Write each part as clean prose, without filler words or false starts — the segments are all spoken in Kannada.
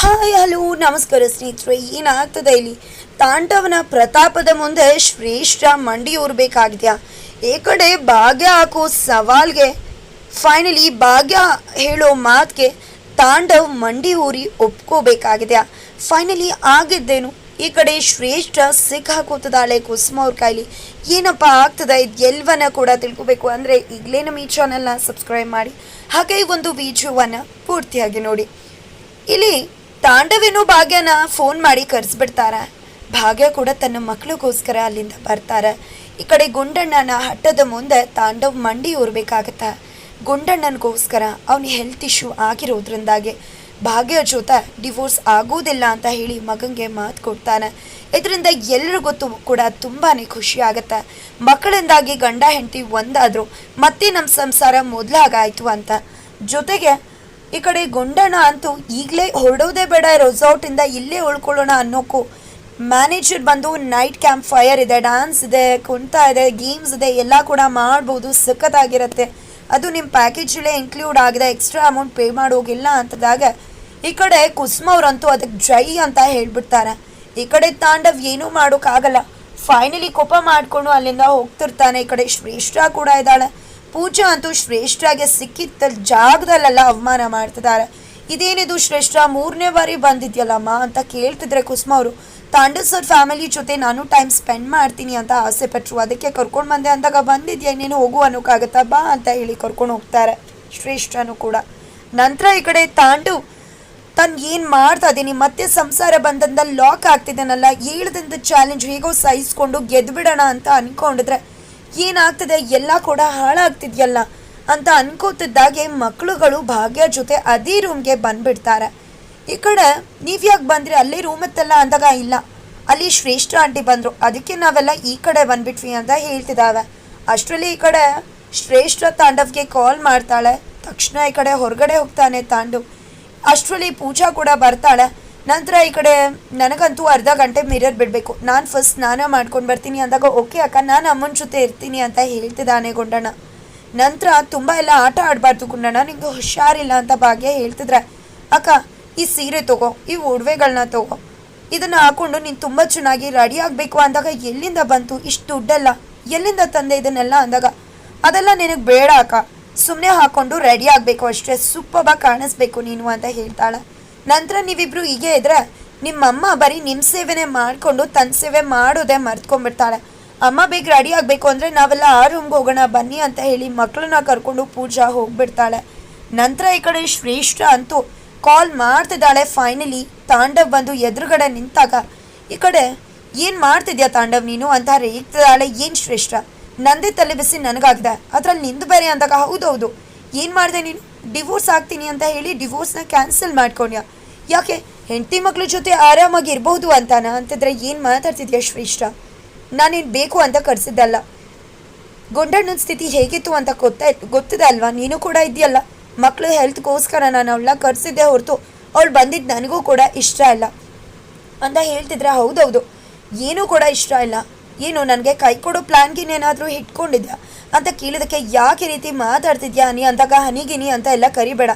ಹಾಯ್ ಹಲೋ ನಮಸ್ಕಾರ ಸ್ನೇಹಿತರೆ. ಏನಾಗ್ತದೆ ಇಲ್ಲಿ? ತಾಂಡವನ ಪ್ರತಾಪದ ಮುಂದೆ ಶ್ರೇಷ್ಠ ಮಂಡಿ ಊರಬೇಕಾಗಿದೆಯಾ? ಈ ಕಡೆ ಭಾಗ್ಯ ಹಾಕೋ ಸವಾಲ್ಗೆ ಫೈನಲಿ ಭಾಗ್ಯ ಹೇಳೋ ಮಾತಿಗೆ ತಾಂಡವ್ ಮಂಡಿ ಊರಿ ಒಪ್ಕೋಬೇಕಾಗಿದೆಯಾ? ಫೈನಲಿ ಆಗಿದ್ದೇನು? ಈ ಕಡೆ ಶ್ರೇಷ್ಠ ಸಿಕ್ಕಾಕೋತದಾಳೆ ಕುಸುಮ ಅವ್ರ ಕೈಲಿ. ಏನಪ್ಪ ಆಗ್ತದೆ ಇದು ಎಲ್ಲವನ್ನ ಕೂಡ ತಿಳ್ಕೊಬೇಕು ಅಂದರೆ ಈಗಲೇ ನಮ್ಮ ಈ ಚಾನಲ್ನ ಸಬ್ಸ್ಕ್ರೈಬ್ ಮಾಡಿ, ಹಾಗೆ ಈ ಒಂದು ವಿಡಿಯೋವನ್ನು ಪೂರ್ತಿಯಾಗಿ ನೋಡಿ. ಇಲ್ಲಿ ತಾಂಡವೇನೋ ಭಾಗ್ಯನ ಫೋನ್ ಮಾಡಿ ಕರೆಸ್ಬಿಡ್ತಾರೆ. ಭಾಗ್ಯ ಕೂಡ ತನ್ನ ಮಕ್ಕಳಿಗೋಸ್ಕರ ಅಲ್ಲಿಂದ ಬರ್ತಾರೆ. ಈ ಕಡೆ ಗುಂಡಣ್ಣನ ಹಟ್ಟದ ಮುಂದೆ ತಾಂಡವ್ ಮಂಡಿ ಊರಬೇಕಾಗತ್ತೆ. ಗುಂಡಣ್ಣನಿಗೋಸ್ಕರ ಅವನ ಹೆಲ್ತ್ ಇಶ್ಯೂ ಆಗಿರೋದ್ರಿಂದಾಗಿ ಭಾಗ್ಯ ಜೊತೆ ಡಿವೋರ್ಸ್ ಆಗೋದಿಲ್ಲ ಅಂತ ಹೇಳಿ ಮಗನಿಗೆ ಮಾತು ಕೊಡ್ತಾನೆ. ಇದರಿಂದ ಎಲ್ಲರಿಗೂ ಕೂಡ ತುಂಬಾ ಖುಷಿ ಆಗುತ್ತೆ. ಮಕ್ಕಳಿಂದಾಗಿ ಗಂಡ ಹೆಂಡತಿ ಒಂದಾದ್ರು ಮತ್ತೆ ನಮ್ಮ ಸಂಸಾರ ಮೊದಲಾಗಾಯ್ತು ಅಂತ. ಜೊತೆಗೆ ಈ ಕಡೆ ಗುಂಡಣ್ಣ ಅಂತೂ ಈಗಲೇ ಹೊರಡೋದೇ ಬೇಡ, ರೆಸಾರ್ಟಿಂದ ಇಲ್ಲೇ ಉಳ್ಕೊಳ್ಳೋಣ ಅನ್ನೋಕ್ಕೂ ಮ್ಯಾನೇಜರ್ ಬಂದು ನೈಟ್ ಕ್ಯಾಂಪ್ ಫೈರ್ ಇದೆ, ಡ್ಯಾನ್ಸ್ ಇದೆ, ಕುಣಿತ ಇದೆ, ಗೇಮ್ಸ್ ಇದೆ, ಎಲ್ಲ ಕೂಡ ಮಾಡ್ಬೋದು, ಸಖತ್ತಾಗಿರುತ್ತೆ, ಅದು ನಿಮ್ಮ ಪ್ಯಾಕೇಜಲ್ಲೇ ಇನ್ಕ್ಲೂಡ್ ಆಗಿದೆ, ಎಕ್ಸ್ಟ್ರಾ ಅಮೌಂಟ್ ಪೇ ಮಾಡೋಗಿಲ್ಲ ಅಂತದಾಗ ಈ ಕಡೆ ಕುಸುಮ ಅವರಂತೂ ಅದಕ್ಕೆ ಜೈ ಅಂತ ಹೇಳ್ಬಿಡ್ತಾರೆ. ಈ ಕಡೆ ತಾಂಡವ್ ಏನೂ ಮಾಡೋಕ್ಕಾಗಲ್ಲ. ಫೈನಲಿ ಕೋಪ ಮಾಡಿಕೊಂಡು ಅಲ್ಲಿಂದ ಹೋಗ್ತಿರ್ತಾನೆ. ಈ ಕಡೆ ಶ್ರೇಷ್ಠ ಕೂಡ ಇದ್ದಾಳೆ. ಪೂಜಾ ಅಂತೂ ಶ್ರೇಷ್ಠಗೆ ಸಿಕ್ಕಿದ್ದ ಜಾಗದಲ್ಲೆಲ್ಲ ಅವಮಾನ ಮಾಡ್ತಿದ್ದಾರೆ. ಇದೇನಿದು ಶ್ರೇಷ್ಠ, 3ನೇ ಬಾರಿ ಬಂದಿದ್ಯಲ್ಲಮ್ಮ ಅಂತ ಕೇಳ್ತಿದ್ರೆ ಕುಸುಮ ಅವರು ತಾಂಡವ್ ಸರ್ ಫ್ಯಾಮಿಲಿ ಜೊತೆ ನಾನು ಟೈಮ್ ಸ್ಪೆಂಡ್ ಮಾಡ್ತೀನಿ ಅಂತ ಆಸೆ ಪಟ್ಟರು, ಅದಕ್ಕೆ ಕರ್ಕೊಂಡು ಬಂದೆ ಅಂದಾಗ ಬಂದಿದ್ಯಾ, ಇನ್ನೇನು ಹೋಗು ಅನ್ನೋಕ್ಕಾಗತ್ತಾ, ಬಾ ಅಂತ ಹೇಳಿ ಕರ್ಕೊಂಡು ಹೋಗ್ತಾರೆ ಶ್ರೇಷ್ಠನೂ ಕೂಡ. ನಂತರ ಈ ಕಡೆ ತಾಂಡವ್ ತಾನು ಏನು ಮಾಡ್ತಾ ಇದ್ದೀನಿ, ಮತ್ತೆ ಸಂಸಾರ ಬಂದಿಂದ ಲಾಕ್ ಆಗ್ತಿದ್ದಾನಲ್ಲ, ಏಳದಿಂದ ಚಾಲೆಂಜ್ ಹೇಗೋ ಸಹಿಸ್ಕೊಂಡು ಗೆದ್ದುಬಿಡೋಣ ಅಂತ ಅನ್ಕೊಂಡಿದ್ರೆ ಏನಾಗ್ತದೆ, ಎಲ್ಲ ಕೂಡ ಹಾಳಾಗ್ತಿದ್ಯಲ್ಲ ಅಂತ ಅನ್ಕೋತಿದ್ದಾಗೆ ಮಕ್ಕಳುಗಳು ಭಾಗ್ಯ ಜೊತೆ ಅದೇ ರೂಮ್ಗೆ ಬಂದ್ಬಿಡ್ತಾರೆ. ಈ ಕಡೆ ನೀವು ಯಾಕೆ ಬಂದ್ರಿ, ಅಲ್ಲೇ ರೂಮ್ ಇತ್ತಲ್ಲ ಅಂದಾಗ ಇಲ್ಲ, ಅಲ್ಲಿ ಶ್ರೇಷ್ಠ ಆಂಟಿ ಬಂದರು, ಅದಕ್ಕೆ ನಾವೆಲ್ಲ ಈ ಕಡೆ ಬಂದ್ಬಿಟ್ವಿ ಅಂತ ಹೇಳ್ತಿದ್ದಾವೆ. ಅಷ್ಟರಲ್ಲಿ ಈ ಕಡೆ ಶ್ರೇಷ್ಠ ತಾಂಡವ್ಗೆ ಕಾಲ್ ಮಾಡ್ತಾಳೆ. ತಕ್ಷಣ ಈ ಕಡೆ ಹೊರಗಡೆ ಹೋಗ್ತಾನೆ ತಾಂಡವ್. ಅಷ್ಟರಲ್ಲಿ ಪೂಜಾ ಕೂಡ ಬರ್ತಾಳೆ. ನಂತರ ಈ ಕಡೆ ನನಗಂತೂ ಅರ್ಧ ಗಂಟೆ ಮಿರರ್ ಬಿಡಬೇಕು, ನಾನು ಫಸ್ಟ್ ಸ್ನಾನ ಮಾಡ್ಕೊಂಡು ಬರ್ತೀನಿ ಅಂದಾಗ ಓಕೆ ಅಕ್ಕ ನಾನು ಅಮ್ಮನ ಜೊತೆ ಇರ್ತೀನಿ ಅಂತ ಹೇಳ್ತಿದ್ದಾನೆ ಗುಂಡಣ್ಣ. ನಂತರ ತುಂಬ ಎಲ್ಲ ಆಟ ಆಡಬಾರ್ದು ಗುಂಡಣ್ಣ, ನಿಂಗೆ ಹುಷಾರಿಲ್ಲ ಅಂತ ಭಾಗ್ಯ ಹೇಳ್ತಿದ್ರೆ, ಅಕ್ಕ ಈ ಸೀರೆ ತಗೋ, ಈ ಒಡವೆಗಳನ್ನ ತಗೋ, ಇದನ್ನು ಹಾಕ್ಕೊಂಡು ನೀನು ತುಂಬ ಚೆನ್ನಾಗಿ ರೆಡಿ ಆಗಬೇಕು ಅಂದಾಗ ಎಲ್ಲಿಂದ ಬಂತು ಇಷ್ಟು ದುಡ್ಡೆಲ್ಲ, ಎಲ್ಲಿಂದ ತಂದೆ ಇದನ್ನೆಲ್ಲ ಅಂದಾಗ ಅದೆಲ್ಲ ನಿನಗೆ ಬೇಡ ಅಕ್ಕ, ಸುಮ್ಮನೆ ಹಾಕ್ಕೊಂಡು ರೆಡಿ ಆಗಬೇಕು ಅಷ್ಟೇ, ಸೂಪರ್ಬಾಗಿ ಕಾಣಿಸ್ಬೇಕು ನೀನು ಅಂತ ಹೇಳ್ತಾಳೆ. ನಂತರ ನೀವಿಬ್ರು ಹೀಗೆ ಇದ್ರೆ ನಿಮ್ಮಮ್ಮ ಬರೀ ನಿಮ್ಮ ಸೇವೆನೇ ಮಾಡಿಕೊಂಡು ತನ್ನ ಸೇವೆ ಮಾಡೋದೇ ಮರ್ತ್ಕೊಂಡ್ಬಿಡ್ತಾಳೆ. ಅಮ್ಮ ಬೇಗ ರೆಡಿ ಆಗಬೇಕು ಅಂದರೆ ನಾವೆಲ್ಲ ಆ ರೂಮ್ಗೆ ಹೋಗೋಣ ಬನ್ನಿ ಅಂತ ಹೇಳಿ ಮಕ್ಕಳನ್ನ ಕರ್ಕೊಂಡು ಪೂಜಾ ಹೋಗ್ಬಿಡ್ತಾಳೆ. ನಂತರ ಈ ಕಡೆ ಶ್ರೇಷ್ಠ ಅಂತೂ ಕಾಲ್ ಮಾಡ್ತಿದ್ದಾಳೆ. ಫೈನಲಿ ತಾಂಡವ್ ಬಂದು ಎದುರುಗಡೆ ನಿಂತಾಗ ಈ ಕಡೆ ಏನು ಮಾಡ್ತಿದ್ಯಾ ತಾಂಡವ್ ನೀನು ಅಂತ ರೇಗ್ತಿದ್ದಾಳೆ. ಏನು ಶ್ರೇಷ್ಠ, ನಂದೇ ತಲೆ ಬಿಸಿ ನನಗಾಗಿದೆ, ಅದ್ರಲ್ಲಿ ನಿಂದು ಬೇರೆ ಅಂದಾಗ ಹೌದೌದು ಏನು ಮಾಡಿದೆ ನೀನು, ಡಿವೋರ್ಸ್ ಆಗ್ತೀನಿ ಅಂತ ಹೇಳಿ ಡಿವೋರ್ಸ್ನ ಕ್ಯಾನ್ಸಲ್ ಮಾಡ್ಕೊಂಡ್ಯಾ, ಯಾಕೆ ಹೆಂಡತಿ ಮಕ್ಳ ಜೊತೆ ಆರಾಮಾಗಿ ಇರ್ಬೋದು ಅಂತಾನ ಅಂತಿದ್ರೆ ಏನು ಮಾತಾಡ್ತಿದ್ಯಾ ಶ್ರೇಷ್ಠ, ನಾನೇನು ಬೇಕು ಅಂತ ಕರೆಸಿದ್ದಲ್ಲ, ಗುಂಡಣ್ಣನ ಸ್ಥಿತಿ ಹೇಗಿತ್ತು ಅಂತ ಗೊತ್ತಿದೆ ಅಲ್ವಾ, ನೀನು ಕೂಡ ಇದೆಯಲ್ಲ, ಮಕ್ಳು ಹೆಲ್ತ್ಗೋಸ್ಕರ ನಾನು ಅವಳನ್ನ ಕರೆಸಿದ್ದೆ ಹೊರತು ಅವಳು ಬಂದಿದ್ದು ನನಗೂ ಕೂಡ ಇಷ್ಟ ಇಲ್ಲ ಅಂತ ಹೇಳ್ತಿದ್ರೆ ಹೌದೌದು ಏನೂ ಕೂಡ ಇಷ್ಟ ಇಲ್ಲ, ಏನು ನನಗೆ ಕೈ ಕೊಡೋ ಪ್ಲ್ಯಾನ್ಗಿನೇನಾದರೂ ಇಟ್ಕೊಂಡಿದ್ಯಾ ಅಂತ ಕೇಳಿದಕ್ಕೆ ಯಾಕೆ ರೀತಿ ಮಾತಾಡ್ತಿದ್ಯಾ ನೀ ಅಂದಾಗ ಹನಿಗಿನಿ ಅಂತ ಎಲ್ಲ ಕರಿಬೇಡ,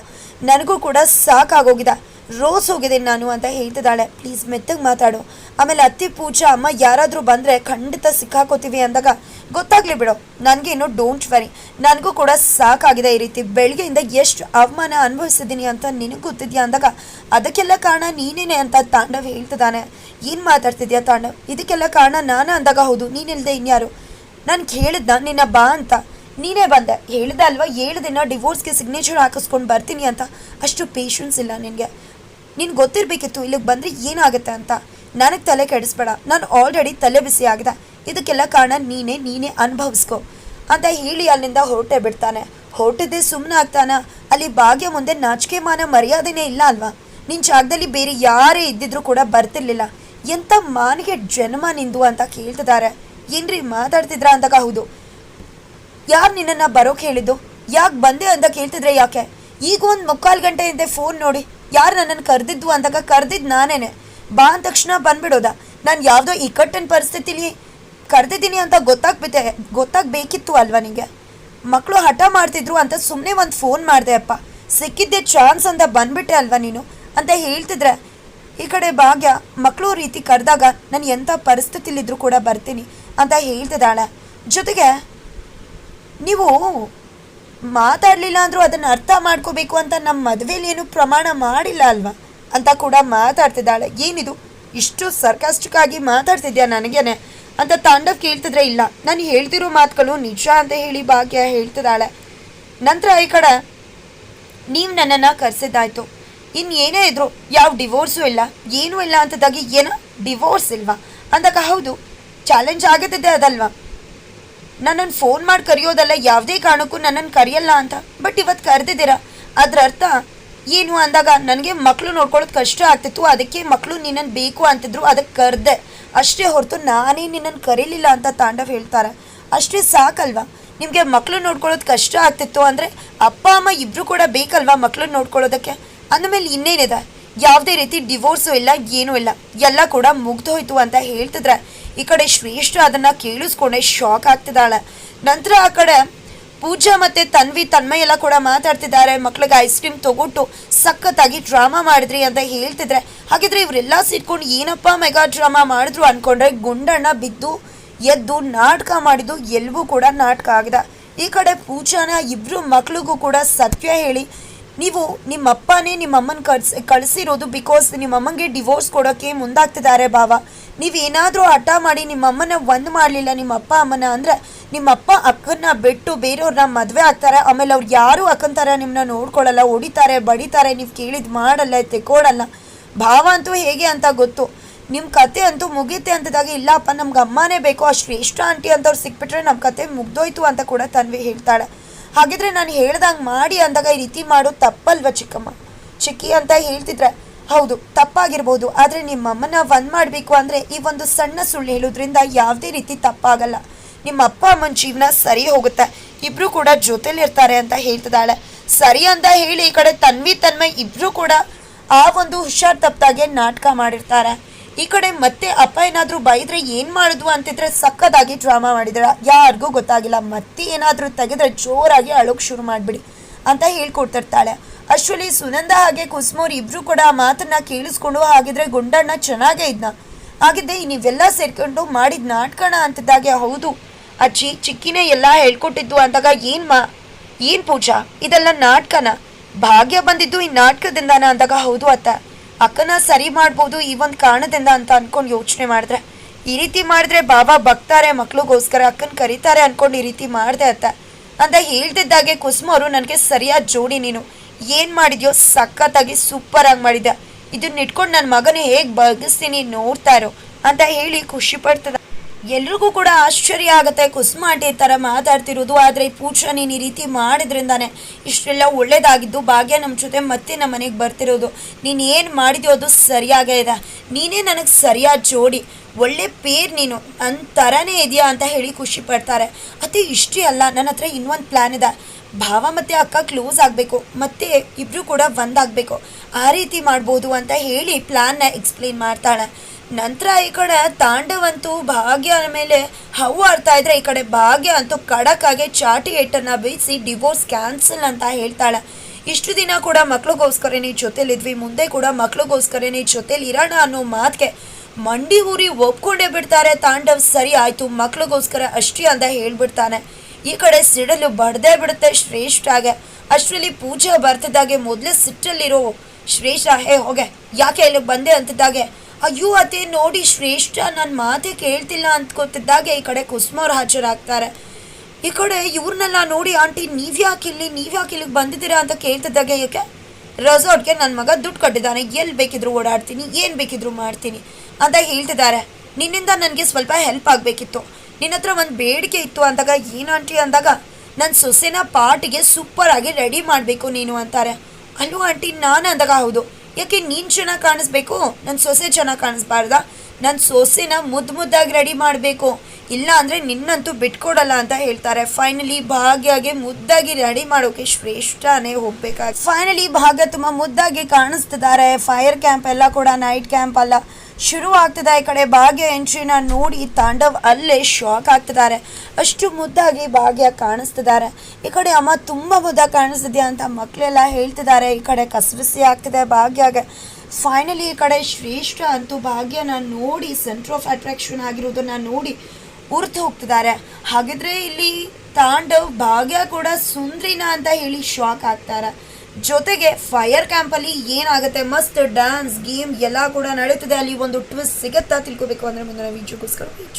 ನನಗೂ ಕೂಡ ಸಾಕಾಗೋಗಿದೆ, ರೋಸ್ ಹೋಗಿದ್ದೀನಿ ನಾನು ಅಂತ ಹೇಳ್ತಿದ್ದಾಳೆ. ಪ್ಲೀಸ್ ಮೆತ್ತಗೆ ಮಾತಾಡು, ಆಮೇಲೆ ಅತ್ತಿ ಪೂಜಾ ಅಮ್ಮ ಯಾರಾದರೂ ಬಂದರೆ ಖಂಡಿತ ಸಿಕ್ಕಾಕೋತೀವಿ ಅಂದಾಗ ಗೊತ್ತಾಗ್ಲಿ ಬಿಡು, ನನಗೇನು ಡೋಂಟ್ ವರಿ, ನನಗೂ ಕೂಡ ಸಾಕಾಗಿದೆ, ಈ ರೀತಿ ಬೆಳಗ್ಗೆಯಿಂದ ಎಷ್ಟು ಅವಮಾನ ಅನುಭವಿಸಿದ್ದೀನಿ ಅಂತ ನಿನಗೆ ಗೊತ್ತಿದ್ಯಾ ಅಂದಾಗ ಅದಕ್ಕೆಲ್ಲ ಕಾರಣ ನೀನೇನೆ ಅಂತ ತಾಂಡವ್ ಹೇಳ್ತಿದ್ದಾನೆ. ಏನು ಮಾತಾಡ್ತಿದ್ಯಾ ತಾಂಡವ್, ಇದಕ್ಕೆಲ್ಲ ಕಾರಣ ನಾನು ಅಂದಾಗ ಹೌದು, ನೀನಿಲ್ಲದೆ ಇನ್ಯಾರು, ನಾನು ಹೇಳಿದ್ನ ನಿನ್ನ ಬಾ ಅಂತ, ನೀನೇ ಬಂದೆ, ಹೇಳಿದೆ ಅಲ್ವಾ 7 ದಿನ ಡಿವೋರ್ಸ್ಗೆ ಸಿಗ್ನೇಚರ್ ಹಾಕಿಸ್ಕೊಂಡು ಬರ್ತೀನಿ ಅಂತ, ಅಷ್ಟು ಪೇಷನ್ಸ್ ಇಲ್ಲ ನಿನಗೆ, ನೀನು ಗೊತ್ತಿರಬೇಕಿತ್ತು ಇಲ್ಲಿಗೆ ಬಂದರೆ ಏನಾಗುತ್ತೆ ಅಂತ, ನನಗೆ ತಲೆ ಕೆಡಿಸ್ಬೇಡ, ನಾನು ಆಲ್ರೆಡಿ ತಲೆ ಬಿಸಿ ಆಗಿದೆ, ಇದಕ್ಕೆಲ್ಲ ಕಾರಣ ನೀನೇ ಅನುಭವಿಸ್ಕೊ ಅಂತ ಹೇಳಿ ಅಲ್ಲಿಂದ ಹೊರಟೆ ಬಿಡ್ತಾನೆ. ಹೊರಟಿದ್ದೆ ಸುಮ್ಮನೆ ಆಗ್ತಾನ, ಅಲ್ಲಿ ಭಾಗ್ಯ ಮುಂದೆ ನಾಚಿಕೆ ಮಾನ ಮರ್ಯಾದೆನೇ ಇಲ್ಲ ಅಲ್ವಾ, ನಿನ್ನ ಜಾಗದಲ್ಲಿ ಬೇರೆ ಯಾರೇ ಇದ್ದಿದ್ರು ಕೂಡ ಬರ್ತಿರ್ಲಿಲ್ಲ, ಎಂಥ ಮಾನಿಗೆ ಜನ್ಮ ನಿಂದು ಅಂತ ಕೇಳ್ತಿದ್ದಾರೆ. ಏನ್ರಿ ಮಾತಾಡ್ತಿದ್ರ ಅಂದಾಗ ಹೌದು, ಯಾರು ನಿನ್ನನ್ನು ಬರೋಕೆ ಹೇಳಿದ್ದು, ಯಾಕೆ ಬಂದೆ ಅಂತ ಕೇಳ್ತಿದ್ರೆ ಯಾಕೆ, ಈಗ ಒಂದು 3/4 ಗಂಟೆ ಹಿಂದೆ ಫೋನ್ ನೋಡಿ ಯಾರು ನನ್ನನ್ನು ಕರೆದಿದ್ದು ಅಂದಾಗ ಕರೆದಿದ್ದು ನಾನೇನೆ, ಬಾ ಅಂದ ತಕ್ಷಣ ಬಂದ್ಬಿಡೋದ, ನಾನು ಯಾವುದೋ ಇಕ್ಕಟ್ಟಿನ ಪರಿಸ್ಥಿತಿಲಿ ಕರೆದಿದ್ದೀನಿ ಅಂತ ಗೊತ್ತಾಗಬೇಕಿತ್ತು ಅಲ್ವಾ ನಿಮಗೆ, ಮಕ್ಕಳು ಹಠ ಮಾಡ್ತಿದ್ರು ಅಂತ ಸುಮ್ಮನೆ ಒಂದು ಫೋನ್ ಮಾಡಿದೆ ಅಪ್ಪ, ಸಿಕ್ಕಿದ್ದೆ ಚಾನ್ಸ್ ಅಂತ ಬಂದ್ಬಿಟ್ಟೆ ಅಲ್ವಾ ನೀನು ಅಂತ ಹೇಳ್ತಿದ್ರೆ ಈ ಕಡೆ ಭಾಗ್ಯ ಮಕ್ಕಳು ರೀತಿ ಕರೆದಾಗ ನಾನು ಎಂಥ ಪರಿಸ್ಥಿತಿಲಿದ್ರು ಕೂಡ ಬರ್ತೀನಿ ಅಂತ ಹೇಳ್ತಿದ್ದಾಳೆ. ಜೊತೆಗೆ ನೀವು ಮಾತಾಡಲಿಲ್ಲ ಅಂದರೂ ಅದನ್ನು ಅರ್ಥ ಮಾಡ್ಕೋಬೇಕು ಅಂತ ನಮ್ಮ ಮದುವೆಲಿ ಏನು ಪ್ರಮಾಣ ಮಾಡಿಲ್ಲ ಅಲ್ವಾ ಅಂತ ಕೂಡ ಮಾತಾಡ್ತಿದ್ದಾಳೆ. ಏನಿದು ಇಷ್ಟು ಸರ್ಕಾಸ್ಟಿಕ್ ಆಗಿ ಮಾತಾಡ್ತಿದ್ಯಾ ನನಗೇನೆ ಅಂತ ತಾಂಡವ್ ಕೇಳ್ತಿದ್ರೆ, ಇಲ್ಲ ನಾನು ಹೇಳ್ತಿರೋ ಮಾತುಗಳು ನಿಜ ಅಂತ ಹೇಳಿ ಭಾಗ್ಯ ಹೇಳ್ತಿದ್ದಾಳೆ. ನಂತರ ಈ ಕಡೆ ನೀವು ನನ್ನನ್ನು ಕರೆಸಿದ್ದಾಯ್ತು, ಇನ್ನೇನೇ ಇದ್ರು ಯಾವ ಡಿವೋರ್ಸು ಇಲ್ಲ ಏನೂ ಇಲ್ಲ ಅಂತದಾಗಿ ಏನೋ ಡಿವೋರ್ಸ್ ಇಲ್ವಾ ಅಂದಾಗ ಹೌದು ಚಾಲೆಂಜ್ ಆಗುತ್ತಿದೆ ಅದಲ್ವಾ, ನನ್ನನ್ನು ಫೋನ್ ಮಾಡಿ ಕರೆಯೋದಲ್ಲ, ಯಾವುದೇ ಕಾರಣಕ್ಕೂ ನನ್ನನ್ನು ಕರೆಯಲ್ಲ ಅಂತ. ಬಟ್ ಇವತ್ತು ಕರೆದಿದ್ದೀರಾ, ಅದ್ರ ಅರ್ಥ ಏನು ಅಂದಾಗ ನನಗೆ ಮಕ್ಕಳು ನೋಡ್ಕೊಳ್ಳೋದು ಕಷ್ಟ ಆಗ್ತಿತ್ತು, ಅದಕ್ಕೆ ಮಕ್ಕಳು ನಿನ್ನನ್ನು ಬೇಕು ಅಂತಿದ್ರು, ಅದಕ್ಕೆ ಕರೆದೆ ಅಷ್ಟೇ ಹೊರತು ನಾನೇ ನಿನ್ನನ್ನು ಕರೀಲಿಲ್ಲ ಅಂತ ತಾಂಡವ್ ಹೇಳ್ತಾರೆ. ಅಷ್ಟೇ ಸಾಕಲ್ವಾ, ನಿಮಗೆ ಮಕ್ಕಳು ನೋಡ್ಕೊಳ್ಳೋದು ಕಷ್ಟ ಆಗ್ತಿತ್ತು ಅಂದರೆ ಅಪ್ಪ ಅಮ್ಮ ಇಬ್ಬರು ಕೂಡ ಬೇಕಲ್ವಾ ಮಕ್ಕಳನ್ನ ನೋಡ್ಕೊಳ್ಳೋದಕ್ಕೆ. ಅಂದಮೇಲೆ ಇನ್ನೇನಿದೆ, ಯಾವುದೇ ರೀತಿ ಡಿವೋರ್ಸು ಇಲ್ಲ ಏನೂ ಇಲ್ಲ, ಎಲ್ಲ ಕೂಡ ಮುಗ್ದೋಯ್ತು ಅಂತ ಹೇಳ್ತಿದ್ರೆ ಈ ಕಡೆ ಶ್ರೇಷ್ಠ ಅದನ್ನು ಕೇಳಿಸ್ಕೊಂಡೆ ಶಾಕ್ ಆಗ್ತಿದ್ದಾಳೆ. ನಂತರ ಆ ಕಡೆ ಪೂಜಾ ಮತ್ತು ತನ್ಮಯ ಎಲ್ಲ ಕೂಡ ಮಾತಾಡ್ತಿದ್ದಾರೆ. ಮಕ್ಳಿಗೆ ಐಸ್ ಕ್ರೀಮ್ ತೊಗೊಟ್ಟು ಸಖತ್ತಾಗಿ ಡ್ರಾಮಾ ಮಾಡಿದ್ರಿ ಅಂತ ಹೇಳ್ತಿದ್ರೆ, ಹಾಗಿದ್ರೆ ಇವರೆಲ್ಲ ಸಿಟ್ಕೊಂಡು ಏನಪ್ಪ ಮೆಗಾ ಡ್ರಾಮಾ ಮಾಡಿದ್ರು ಅಂದ್ಕೊಂಡ್ರೆ ಗುಂಡಣ್ಣ ಬಿದ್ದು ಎದ್ದು ನಾಟಕ ಮಾಡಿದ್ದು ಎಲ್ಗೂ ಕೂಡ ನಾಟಕ ಆಗಿದೆ. ಈ ಕಡೆ ಪೂಜಾನ ಇಬ್ಬರು ಮಕ್ಳಿಗೂ ಕೂಡ ಸತ್ಯ ಹೇಳಿ, ನೀವು ನಿಮ್ಮಪ್ಪನೇ ನಿಮ್ಮಮ್ಮನ ಕಳಿಸಿರೋದು ಬಿಕಾಸ್ ನಿಮ್ಮಮ್ಮಂಗೆ ಡಿವೋರ್ಸ್ ಕೊಡೋಕ್ಕೆ ಮುಂದಾಗ್ತಿದ್ದಾರೆ ಭಾವ, ನೀವೇನಾದರೂ ಹಠ ಮಾಡಿ ನಿಮ್ಮಮ್ಮನ ಒಂದು ಮಾಡಲಿಲ್ಲ ನಿಮ್ಮ ಅಪ್ಪ ಅಮ್ಮನ ಅಂದರೆ ನಿಮ್ಮಪ್ಪ ಅಕ್ಕನ್ನ ಬಿಟ್ಟು ಬೇರೆಯವ್ರನ್ನ ಮದುವೆ ಆಗ್ತಾರೆ, ಆಮೇಲೆ ಅವ್ರು ಯಾರೂ ಅಕ್ಕಂತಾರೆ ನಿಮ್ಮನ್ನ ನೋಡ್ಕೊಳ್ಳಲ್ಲ, ಹೊಡಿತಾರೆ ಬಡಿತಾರೆ, ನೀವು ಕೇಳಿದ್ದು ಮಾಡಲ್ಲ ತೆಕ್ಕೊಡಲ್ಲ. ಭಾವ ಅಂತೂ ಹೇಗೆ ಅಂತ ಗೊತ್ತು, ನಿಮ್ಮ ಕತೆ ಅಂತೂ ಮುಗೀತೆ ಅಂತದಾಗ ಇಲ್ಲಪ್ಪ ನಮ್ಗೆ ಅಮ್ಮನೇ ಬೇಕು, ಆ ಶ್ರೇಷ್ಠ ಆಂಟಿ ಅಂತವ್ರು ಸಿಕ್ಬಿಟ್ರೆ ನಮ್ಮ ಕತೆ ಮುಗ್ದೋಯ್ತು ಅಂತ ಕೂಡ ತನ್ವಿ ಹೇಳ್ತಾಳೆ. ಹಾಗಿದ್ರೆ ನಾನು ಹೇಳ್ದಂಗೆ ಮಾಡಿ ಅಂದಾಗ ಈ ರೀತಿ ಮಾಡೋದು ತಪ್ಪಲ್ವ ಚಿಕ್ಕಿ ಅಂತ ಹೇಳ್ತಿದ್ರೆ, ಹೌದು ತಪ್ಪಾಗಿರ್ಬೋದು, ಆದರೆ ನಿಮ್ಮಮ್ಮನ ಒಂದು ಮಾಡಬೇಕು ಅಂದರೆ ಈ ಒಂದು ಸಣ್ಣ ಸುಳ್ಳು ಹೇಳೋದ್ರಿಂದ ಯಾವುದೇ ರೀತಿ ತಪ್ಪಾಗಲ್ಲ, ನಿಮ್ಮ ಅಪ್ಪ ಅಮ್ಮನ ಜೀವನ ಸರಿ ಹೋಗುತ್ತೆ, ಇಬ್ಬರು ಕೂಡ ಜೊತೆಲಿರ್ತಾರೆ ಅಂತ ಹೇಳ್ತಿದ್ದಾಳೆ. ಸರಿ ಅಂತ ಹೇಳಿ ಈ ಕಡೆ ತನ್ಮಯ್ ಇಬ್ಬರು ಕೂಡ ಆ ಒಂದು ಹುಷಾರ್ ತಪ್ಪಾಗೆ ನಾಟಕ ಮಾಡಿರ್ತಾರೆ. ಈ ಕಡೆ ಮತ್ತೆ ಅಪ್ಪ ಏನಾದರೂ ಬೈದ್ರೆ ಏನು ಮಾಡಿದ್ವು ಅಂತಿದ್ರೆ ಸಕ್ಕದಾಗಿ ಡ್ರಾಮಾ ಮಾಡಿದ್ರೆ ಯಾರಿಗೂ ಗೊತ್ತಾಗಿಲ್ಲ, ಮತ್ತೆ ಏನಾದರೂ ತೆಗೆದ್ರೆ ಜೋರಾಗಿ ಅಳೋಕೆ ಶುರು ಮಾಡಿಬಿಡಿ ಅಂತ ಹೇಳ್ಕೊಡ್ತಿರ್ತಾಳೆ. ಅಷ್ಟರಲ್ಲಿ ಸುನಂದ ಹಾಗೆ ಕುಸುಮೋರು ಇಬ್ಬರು ಕೂಡ ಆ ಮಾತನ್ನ ಕೇಳಿಸ್ಕೊಂಡು, ಹಾಗಿದ್ರೆ ಗುಂಡಣ್ಣ ಚೆನ್ನಾಗೇ ಇದ್ನ, ಹಾಗಿದ್ದೆ ನೀವೆಲ್ಲ ಸೇರ್ಕೊಂಡು ಮಾಡಿದ ನಾಟಕನ ಅಂತಿದ್ದಾಗೆ, ಹೌದು ಅಜ್ಜಿ ಚಿಕ್ಕಿನೇ ಎಲ್ಲ ಹೇಳ್ಕೊಟ್ಟಿದ್ದು ಅಂದಾಗ ಏನು ಪೂಜಾ ಇದೆಲ್ಲ ನಾಟಕನ, ಭಾಗ್ಯ ಬಂದಿದ್ದು ಈ ನಾಟಕದಿಂದಾನ ಅಂದಾಗ ಹೌದು ಅತ್ತ, ಅಕ್ಕನ ಸರಿ ಮಾಡ್ಬೋದು ಈ ಒಂದು ಕಾರಣದಿಂದ ಅಂತ ಅಂದ್ಕೊಂಡು ಯೋಚನೆ ಮಾಡಿದ್ರೆ, ಈ ರೀತಿ ಮಾಡಿದ್ರೆ ಬಾಬಾ ಬಗ್ತಾರೆ ಮಕ್ಳಿಗೋಸ್ಕರ ಅಕ್ಕನ ಕರೀತಾರೆ ಅಂದ್ಕೊಂಡು ಈ ರೀತಿ ಮಾಡಿದೆ ಅಂತ ಹೇಳ್ತಿದ್ದಾಗೆ ಕುಸುಮವರು ನನಗೆ ಸರಿಯಾದ ಜೋಡಿ, ನೀನು ಏನು ಮಾಡಿದ್ಯೋ ಸಖತ್ತಾಗಿ ಸೂಪರಾಗಿ ಮಾಡಿದ್ದೆ, ಇದನ್ನ ಇಟ್ಕೊಂಡು ನನ್ನ ಮಗನ ಹೇಗೆ ಬಗ್ಗಿಸ್ತೀನಿ ನೋಡ್ತಾ ಇರೋ ಅಂತ ಹೇಳಿ ಖುಷಿ ಪಡ್ತದ. ಎಲ್ರಿಗೂ ಕೂಡ ಆಶ್ಚರ್ಯ ಆಗುತ್ತೆ ಕುಸುಮ ಆಂಟಿ ಈ ಥರ ಮಾತಾಡ್ತಿರೋದು, ಆದರೆ ಈ ಪೂಜಾ ನೀನು ಈ ರೀತಿ ಮಾಡಿದ್ರಿಂದಾನೆ ಇಷ್ಟೆಲ್ಲ ಒಳ್ಳೇದಾಗಿದ್ದು, ಭಾಗ್ಯ ನಮ್ಮ ಜೊತೆ ಮತ್ತೆ ನಮ್ಮ ಮನೆಗೆ ಬರ್ತಿರೋದು, ನೀನು ಏನು ಮಾಡಿದ್ಯೋ ಅದು ಸರಿಯಾಗೇ ಇದೆ, ನೀನೇ ನನಗೆ ಸರಿಯಾದ ಜೋಡಿ, ಒಳ್ಳೆ ಪೇರ್ ನೀನು ನನ್ನ ಥರನೇ ಇದೆಯಾ ಅಂತ ಹೇಳಿ ಖುಷಿ ಪಡ್ತಾರೆ. ಅದೇ ಇಷ್ಟೇ ಅಲ್ಲ, ನನ್ನ ಹತ್ರ ಇನ್ನೊಂದು ಪ್ಲ್ಯಾನ್ ಇದೆ, ಭಾವ ಮತ್ತು ಅಕ್ಕ ಕ್ಲೋಸ್ ಆಗಬೇಕು, ಮತ್ತು ಇಬ್ಬರು ಕೂಡ ಒಂದಾಗಬೇಕು, ಆ ರೀತಿ ಮಾಡ್ಬೋದು ಅಂತ ಹೇಳಿ ಪ್ಲ್ಯಾನ್ನ ಎಕ್ಸ್ಪ್ಲೇನ್ ಮಾಡ್ತಾಳೆ. ನಂತರ ಈ ಕಡೆ ತಾಂಡವಂತೂ ಭಾಗ್ಯ ಮೇಲೆ ಹವು ಆಡ್ತಾ ಇದ್ರೆ, ಈ ಕಡೆ ಭಾಗ್ಯ ಅಂತೂ ಖಡಕ್ಕಾಗಿ ಚಾಟಿ ಏಟನ್ನು ಬೀಸಿ ಡಿವೋರ್ಸ್ ಕ್ಯಾನ್ಸಲ್ ಅಂತ ಹೇಳ್ತಾಳೆ. ಇಷ್ಟು ದಿನ ಕೂಡ ಮಕ್ಳಿಗೋಸ್ಕರನೇ ಜೊತೆಲಿದ್ವಿ, ಮುಂದೆ ಕೂಡ ಮಕ್ಳಿಗೋಸ್ಕರನೇ ಜೊತೆಲಿ ಇರೋಣ ಅನ್ನೋ ಮಾತಿಗೆ ಮಂಡಿ ಊರಿ ಒಪ್ಕೊಂಡೇ ಬಿಡ್ತಾರೆ ತಾಂಡವ್. ಸರಿ ಆಯಿತು ಮಕ್ಳಿಗೋಸ್ಕರ ಅಷ್ಟೇ ಅಂತ ಹೇಳ್ಬಿಡ್ತಾನೆ. ಈ ಕಡೆ ಸಿಡಲು ಬಡ್ದೇ ಬಿಡುತ್ತೆ ಶ್ರೇಷ್ಠಾಗೆ. ಅಷ್ಟರಲ್ಲಿ ಪೂಜಾ ಬರ್ತಿದ್ದಾಗೆ ಮೊದಲೇ ಸಿಟ್ಟಲ್ಲಿರೋ ಶ್ರೇಷ್ಠ, ಹೇ ಹೋಗೆ ಯಾಕೆ ಇಲ್ಲಿಗೆ ಬಂದೆ ಅಂತಿದ್ದಾಗೆ, ಅಯ್ಯೋ ಅತ್ತೆ ನೋಡಿ ಶ್ರೇಷ್ಠ ನನ್ನ ಮಾತೇ ಕೇಳ್ತಿಲ್ಲ ಅಂದ್ಕೊತಿದ್ದಾಗೆ ಈ ಕಡೆ ಕುಸುಮವ್ರು ಹಾಜರಾಗ್ತಾರೆ. ಈ ಕಡೆ ಇವ್ರನ್ನೆಲ್ಲ ನೋಡಿ, ಆಂಟಿ ನೀವ್ಯಾಕೆ ಇಲ್ಲಿಗೆ ಬಂದಿದ್ದೀರಾ ಅಂತ ಕೇಳ್ತಿದ್ದಾಗೆ, ಯಾಕೆ ರೆಸಾರ್ಟ್ಗೆ ನನ್ನ ಮಗ ದುಡ್ಡು ಕಟ್ಟಿದ್ದಾನೆ, ಎಲ್ಲಿ ಬೇಕಿದ್ರು ಓಡಾಡ್ತೀನಿ, ಏನು ಬೇಕಿದ್ರು ಮಾಡ್ತೀನಿ ಅಂತ ಹೇಳ್ತಿದ್ದಾರೆ, ನಿನ್ನಿಂದ ನನಗೆ ಸ್ವಲ್ಪ ಹೆಲ್ಪ್ ಆಗಬೇಕಿತ್ತು, ನಿನ್ನ ಹತ್ರ ಒಂದು ಬೇಡಿಕೆ ಇತ್ತು ಅಂದಾಗ, ಏನು ಆಂಟಿ ಅಂದಾಗ, ನನ್ನ ಸೊಸೆನ ಪಾರ್ಟಿಗೆ ಸೂಪರಾಗಿ ರೆಡಿ ಮಾಡಬೇಕು ನೀನು ಅಂತಾರೆ. ಅಲ್ಲೂ ಆಂಟಿ ನಾನು ಅಂದಾಗ, ಹೌದು ಯಾಕೆ ನೀನು ಚೆನ್ನಾಗಿ ಕಾಣಿಸ್ಬೇಕು, ನನ್ನ ಸೊಸೆ ಚೆನ್ನಾಗಿ ಕಾಣಿಸ್ಬಾರ್ದಾ, ನನ್ನ ಸೊಸೆನ ಮುದ್ದಾಗಿ ರೆಡಿ ಮಾಡಬೇಕು, ಇಲ್ಲ ಅಂದರೆ ನಿನ್ನಂತೂ ಬಿಟ್ಕೊಡಲ್ಲ ಅಂತ ಹೇಳ್ತಾರೆ. ಫೈನಲಿ ಭಾಗ್ಯಗೆ ಮುದ್ದಾಗಿ ರೆಡಿ ಮಾಡೋಕೆ ಶ್ರೇಷ್ಠನೇ ಹೋಗ್ಬೇಕಾಗಿ ಫೈನಲಿ ಭಾಗ್ಯ ತುಂಬ ಮುದ್ದಾಗಿ ಕಾಣಿಸ್ತಿದ್ದಾರೆ. ಫೈರ್ ಕ್ಯಾಂಪ್ ಎಲ್ಲ ಕೂಡ ನೈಟ್ ಕ್ಯಾಂಪ್ ಅಲ್ಲ, ಶುರು ಆಗ್ತದೆ. ಈ ಕಡೆ ಭಾಗ್ಯ ಎಂಟ್ರಿನ ನೋಡಿ ತಾಂಡವ್ ಅಲ್ಲೇ ಶಾಕ್ ಆಗ್ತಿದ್ದಾರೆ. ಅಷ್ಟು ಮುದ್ದಾಗಿ ಭಾಗ್ಯ ಕಾಣಿಸ್ತಿದ್ದಾರೆ. ಈ ಕಡೆ ಅಮ್ಮ ತುಂಬ ಮುದ್ದಾಗಿ ಕಾಣಿಸ್ತಿದ್ಯಾ ಅಂತ ಮಕ್ಕಳೆಲ್ಲ ಹೇಳ್ತಿದ್ದಾರೆ. ಈ ಕಡೆ ಕಸರಸಿ ಆಗ್ತಿದೆ ಭಾಗ್ಯಗೆ. ಫೈನಲಿ ಈ ಕಡೆ ಶ್ರೇಷ್ಠ ಅಂತೂ ಭಾಗ್ಯನ ನೋಡಿ ಸೆಂಟರ್ ಆಫ್ ಅಟ್ರಾಕ್ಷನ್ ಆಗಿರೋದನ್ನ ನೋಡಿ ಉರ್ತು ಹೋಗ್ತಿದ್ದಾರೆ. ಹಾಗಿದ್ರೆ ಇಲ್ಲಿ ತಾಂಡವ್ ಭಾಗ್ಯ ಕೂಡ ಸುಂದ್ರಿನ ಅಂತ ಹೇಳಿ ಶಾಕ್ ಆಗ್ತಾರೆ. ಜೊತೆಗೆ ಫೈರ್ ಕ್ಯಾಂಪಲ್ಲಿ ಏನಾಗುತ್ತೆ, ಮಸ್ತ್ ಡ್ಯಾನ್ಸ್ ಗೇಮ್ ಎಲ್ಲ ಕೂಡ ನಡೀತಿದೆ. ಅಲ್ಲಿ ಒಂದು ಟ್ವಿಸ್ಟ್ ಸಿಗುತ್ತಾ ತಿಳ್ಕೊಬೇಕು ಅಂದರೆ ಮುಂದಿನ ವಿಡಿಯೋಗೋಸ್ಕರ